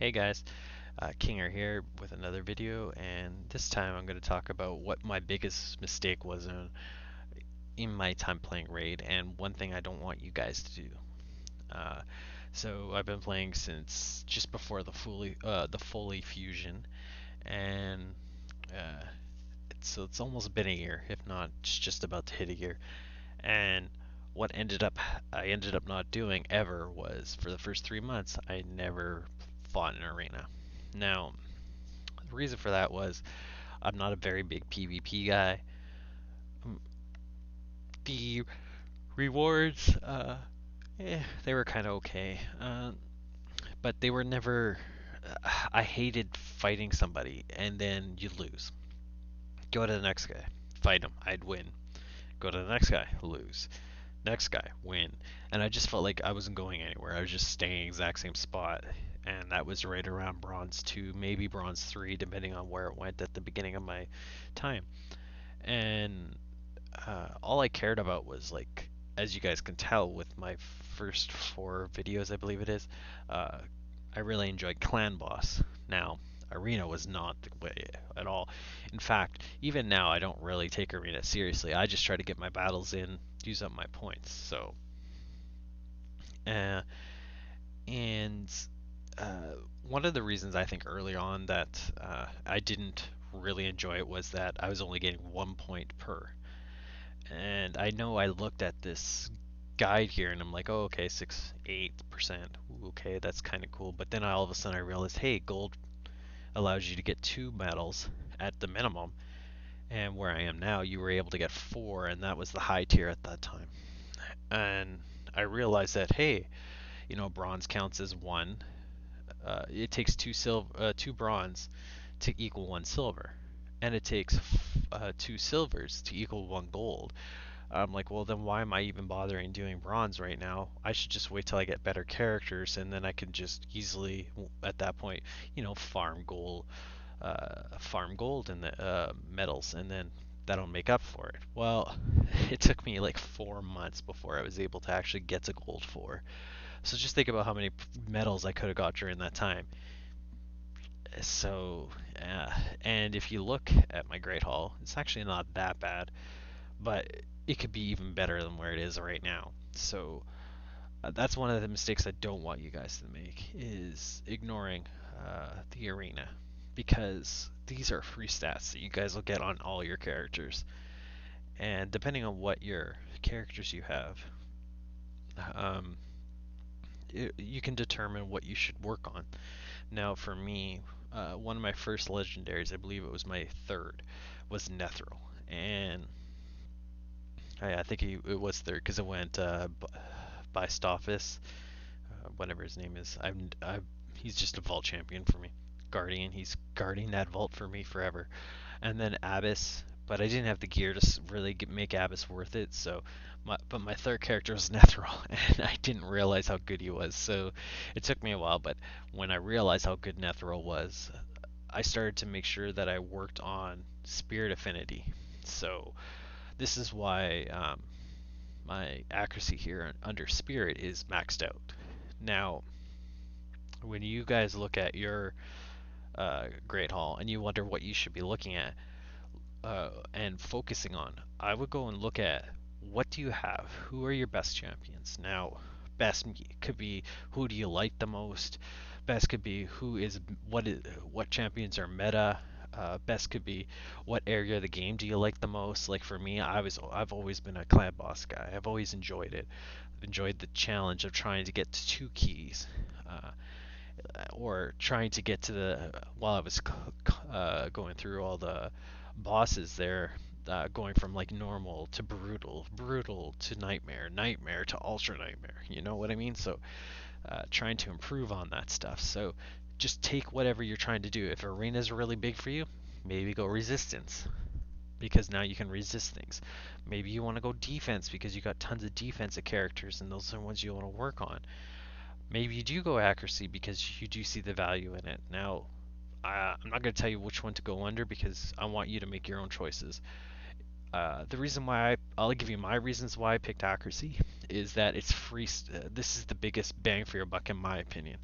Hey guys, Kinger here with another video, and this time I'm going to talk about what my biggest mistake was in my time playing Raid, and one thing I don't want you guys to do. Uh, so I've been playing since just before the fully fusion, and uh, it's almost been a year, if not it's just about to hit a year. And what I ended up not doing ever was for the first 3 months I never fought an arena. Now, the reason for that was I'm not a very big PvP guy. Mm, The rewards, they were kind of okay, but they were never. I hated fighting somebody and then you lose. Go to the next guy, fight him, I'd win. Go to the next guy, lose. Next guy, win. And I just felt like I wasn't going anywhere. I was just staying exact same spot. And that was right around Bronze 2, maybe Bronze 3, depending on where it went at the beginning of my time. And all I cared about was, like, as you guys can tell with my first 4 videos, I believe it is, uh, I really enjoyed Clan Boss. Now, Arena was not the way at all. In fact, even now, I don't really take Arena seriously. I just try to get my battles in, use up my points. So, uh, and uh, one of the reasons I think early on that I didn't really enjoy it was that I was only getting 1 point per. And I know I looked at this guide here and I'm like, oh, okay, 8%. Okay, that's kind of cool. But then all of a sudden I realized, hey, gold allows you to get 2 medals at the minimum. And where I am now, you were able to get 4, and that was the high tier at that time. And I realized that, hey, bronze counts as 1. It takes 2 bronze to equal 1 silver, and it takes 2 silvers to equal 1 gold. I'm like, well, then why am I even bothering doing bronze right now? I should just wait till I get better characters, and then I can just easily, at that point, farm gold in the metals, and then that'll make up for it. Well, it took me like 4 months before I was able to actually get to gold 4. So just think about how many medals I could have got during that time. So, uh, and if you look at my Great Hall, it's actually not that bad, but it could be even better than where it is right now. So that's one of the mistakes I don't want you guys to make is ignoring the arena, because these are free stats that you guys will get on all your characters, and depending on what your characters you have, um, you can determine what you should work on. Now, for me, one of my first legendaries, I believe it was my third, was Nethril, and I think it was third because it went by Stoffus, whatever his name is. He's just a vault champion for me. Guardian, he's guarding that vault for me forever. And then Abyss, but I didn't have the gear to really make Abyss worth it. So, but my third character was Nethril, and I didn't realize how good he was. So it took me a while, but when I realized how good Nethril was, I started to make sure that I worked on Spirit Affinity. So this is why my accuracy here under Spirit is maxed out. Now, when you guys look at your Great Hall and you wonder what you should be looking at and focusing on, I would go and look at what do you have? Who are your best champions? Now, best could be who do you like the most. Best could be what champions are meta. Best could be what area of the game do you like the most. Like for me, I've always been a clan boss guy. I've always enjoyed it. I've enjoyed the challenge of trying to get to 2 keys. Or trying to get to while I was going through all the bosses there, going from like normal to brutal, brutal to nightmare, nightmare to ultra nightmare. You know what I mean? So trying to improve on that stuff. So just take whatever you're trying to do. If arena is really big for you, maybe go resistance, because now you can resist things. Maybe you want to go defense because you got tons of defensive characters and those are the ones you want to work on. Maybe you do go accuracy because you do see the value in it. Now, I'm not going to tell you which one to go under because I want you to make your own choices. The reason why I'll give you my reasons why I picked accuracy is that it's free. This is the biggest bang for your buck in my opinion.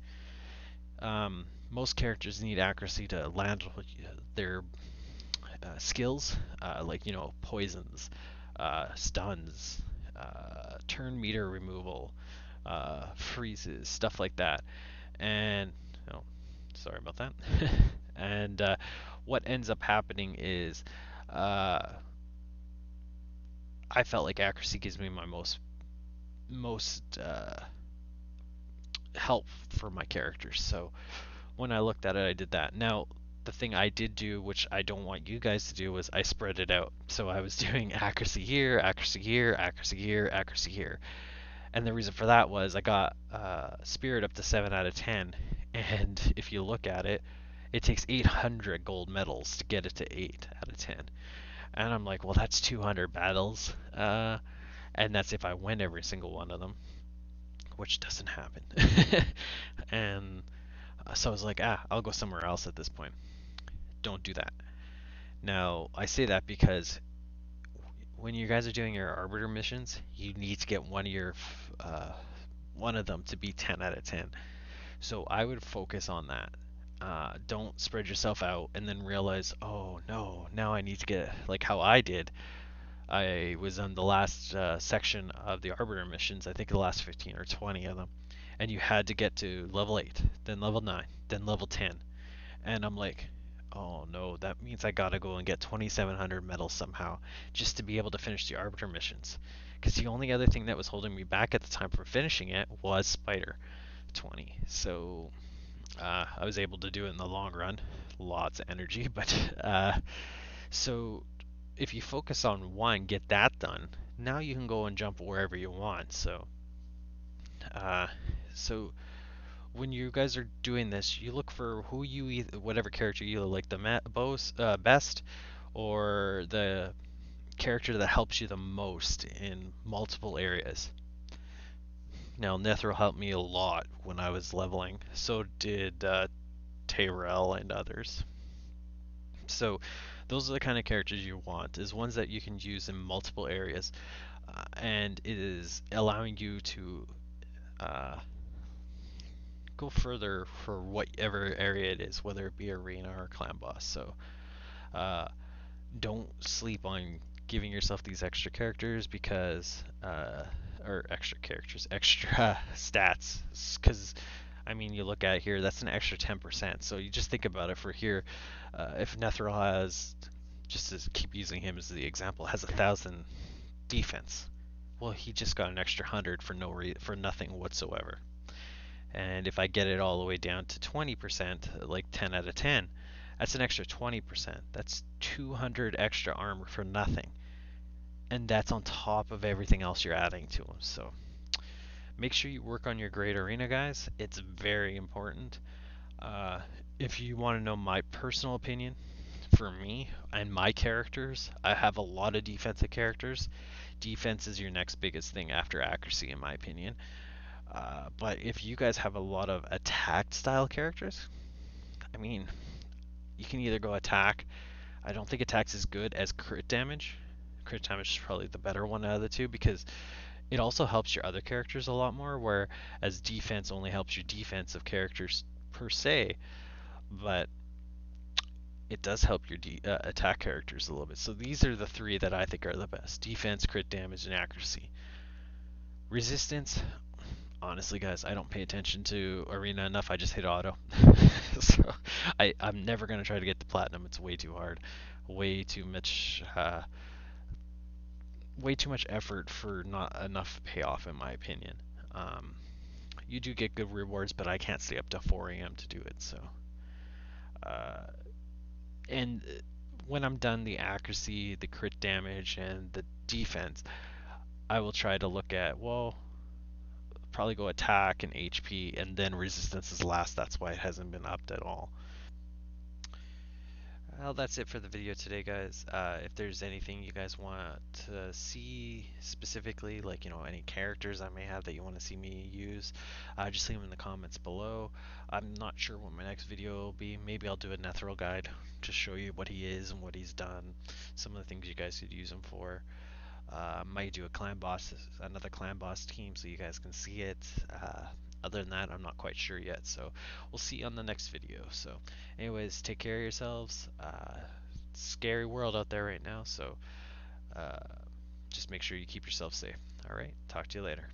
Most characters need accuracy to land their skills, like poisons, stuns, turn meter removal, freezes, stuff like that. And oh, sorry about that. And what ends up happening is, uh, I felt like accuracy gives me my most help for my characters. So when I looked at it, I did that. Now, the thing I did do, which I don't want you guys to do, was I spread it out. So I was doing accuracy here, accuracy here, accuracy here, accuracy here. And the reason for that was I got Spirit up to 7 out of 10. And if you look at it, it takes 800 gold medals to get it to 8 out of 10. And I'm like, well, that's 200 battles. And that's if I win every single one of them, which doesn't happen. And so I was like, I'll go somewhere else at this point. Don't do that. Now, I say that because when you guys are doing your arbiter missions, you need to get one of them to be 10 out of 10. So I would focus on that. Don't spread yourself out and then realize, oh no, now I need to get, like how I did. I was on the last section of the arbiter missions, I think the last 15 or 20 of them, and you had to get to level 8, then level 9, then level 10. And I'm like, oh no, that means I gotta go and get 2,700 medals somehow just to be able to finish the arbiter missions. Because the only other thing that was holding me back at the time from finishing it was Spider 20. So I was able to do it in the long run. Lots of energy, but so if you focus on one, get that done, now you can go and jump wherever you want. Uh, so when you guys are doing this, you look for whatever character you like the best, or the character that helps you the most in multiple areas. Now, Nethril helped me a lot when I was leveling. So did Tayrel and others. So those are the kind of characters you want, is ones that you can use in multiple areas, and it is allowing you to uh, go further for whatever area it is, whether it be arena or clan boss. So uh, don't sleep on giving yourself these extra characters because or extra characters, extra stats, because I mean, you look at here, that's an extra 10%. So you just think about it for here. If Nethril has, just to keep using him as the example, has 1,000 defense, well, he just got an extra 100 for nothing whatsoever. And if I get it all the way down to 20%, like 10 out of 10, that's an extra 20%. That's 200 extra armor for nothing. And that's on top of everything else you're adding to him. So make sure you work on your great arena, guys. It's very important. If you want to know my personal opinion, for me and my characters, I have a lot of defensive characters. Defense is your next biggest thing after accuracy, in my opinion. But if you guys have a lot of attack style characters, I mean, you can either go attack. I don't think attack's as good as crit damage. Crit damage is probably the better one out of the two because it also helps your other characters a lot more, whereas defense only helps your defensive characters per se, but it does help your attack characters a little bit. So these are the three that I think are the best: defense, crit damage, and accuracy. Resistance, honestly, guys, I don't pay attention to arena enough. I just hit auto. So I'm never going to try to get the platinum. It's way too hard. Way too much effort for not enough payoff, in my opinion. You do get good rewards, but I can't stay up to 4 a.m. to do it. So, and when I'm done the accuracy, the crit damage, and the defense, I will try to look at, well, probably go attack and HP, and then resistance is last. That's why it hasn't been upped at all. Well, that's it for the video today, guys. If there's anything you guys want to see specifically, like, any characters I may have that you want to see me use, just leave them in the comments below. I'm not sure what my next video will be. Maybe I'll do a Nethril guide to show you what he is and what he's done, some of the things you guys could use him for. Might do another clan boss team so you guys can see it. Other than that, I'm not quite sure yet. So we'll see you on the next video. So, anyways, take care of yourselves. Scary world out there right now. So uh, just make sure you keep yourself safe. All right. Talk to you later.